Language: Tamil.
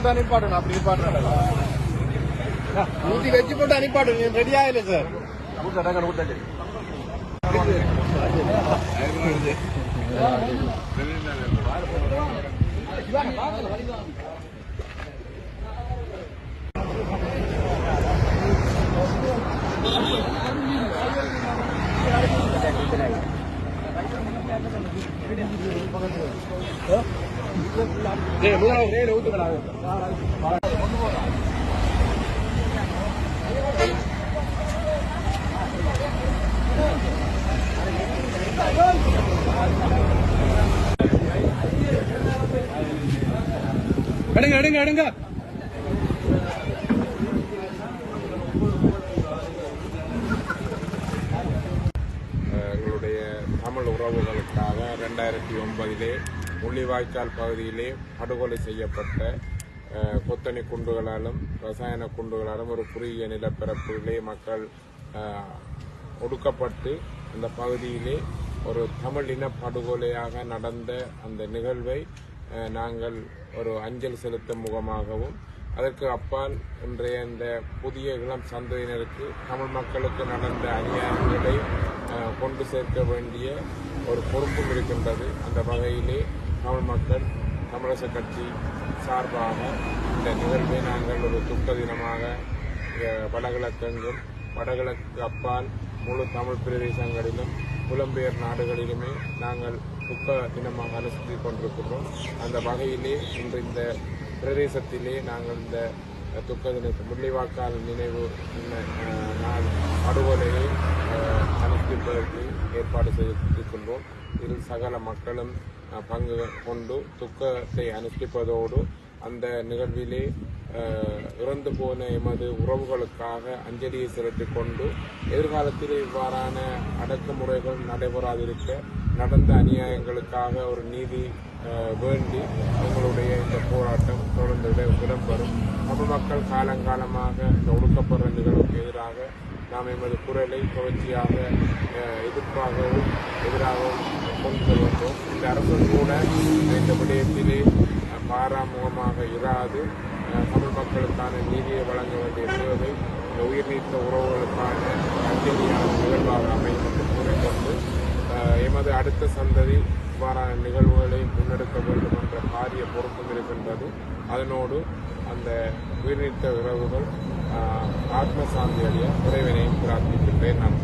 போட்டு அனுப்பாடணும். அப்படி நிப்பாட்டு ஊத்தி வச்சு போட்டு அனுப்பாடு. ரெடியா இல்லை சார்? எடுங்க எடுங்க எடுங்க. எங்களுடைய தமிழ் உறவுகளுக்காக 2009 முள்ளிவாய்க்கால் பகுதியிலே படுகொலை செய்யப்பட்ட கொத்தணி குண்டுகளாலும் ரசாயன குண்டுகளாலும் ஒரு குறுகிய நிலப்பரப்பிலே மக்கள் ஒடுக்கப்பட்டு அந்த பகுதியிலே ஒரு தமிழ் இன படுகொலையாக நடந்த அந்த நிகழ்வை நாங்கள் ஒரு அஞ்சல் செலுத்தும் முகமாகவும் அதற்கு அப்பால் இன்றைய இந்த புதிய இளம் சந்ததியினருக்கு தமிழ் மக்களுக்கு நடந்த அநியாயங்களை கொண்டு சேர்க்க வேண்டிய ஒரு பொறுப்பும் இருக்கின்றது. அந்த வகையிலே தமிழ் மக்கள் தமிழரசு கட்சி சார்பாக இந்த நிகழ்வை நாங்கள் ஒரு துக்க தினமாக வடகிழக்கெங்கும் வடகிழக்கு அப்பால் முழு தமிழ் பிரதேசங்களிலும் புலம்பெயர் நாடுகளிலுமே நாங்கள் துக்க தினமாக அனுசரித்துக் கொண்டிருக்கின்றோம். அந்த வகையிலே இன்று இந்த பிரதேசத்திலே நாங்கள் இந்த துக்க தினத்தை முள்ளிவாய்க்கால் நினைவு நாள் படுகொலையை அனுஷ்டிப்பதற்கு ஏற்பாடு செய்திருக்கின்றோம். இதில் சகல மக்களும் பங்கு கொண்டு துக்கத்தை அனுஷ்டிப்பதோடு அந்த நிகழ்விலே இறந்து போன எமது உறவுகளுக்காக அஞ்சலியை செலுத்திக் கொண்டு எதிர்காலத்தில் இவ்வாறான அடக்குமுறைகள் நடைபெறாதிருக்க நடந்த அநியாயங்களுக்காக ஒரு நீதி வேண்டி எங்களுடைய இந்த போராட்டம் தொடர்ந்து இடம்பெறும். தமிழ் மக்கள் காலங்காலமாக இந்த ஒடுக்கப்படுற நிகழ்வுக்கு எதிராக நாம் எமது குரலை தொடர்ச்சியாக எதிர்ப்பாகவும் எதிராகவும் கொண்டு வருகின்றோம். இந்த அரசும் கூட இந்த விடயத்திலே பாராமுகமாக இராது தமிழ் மக்களுக்கான நீதியை வழங்க வேண்டிய தேவை இந்த உயிர் நீத்த உறவுகளுக்கான அஞ்சலியான நிகழ்வாக அமையும் என்று கூறிக்கொண்டு எமது அடுத்த சந்ததி இவ்வாறான நிகழ்வுகளை முன்னெடுக்க வேண்டும் என்ற பாரிய பொறுப்பும் இருக்கின்றது. அதனோடு அந்த உயிர் நீத்த உறவுகள் ஆத்மசாந்தி அடைய இறைவனையும் பிரார்த்திக்கின்றேன். நான்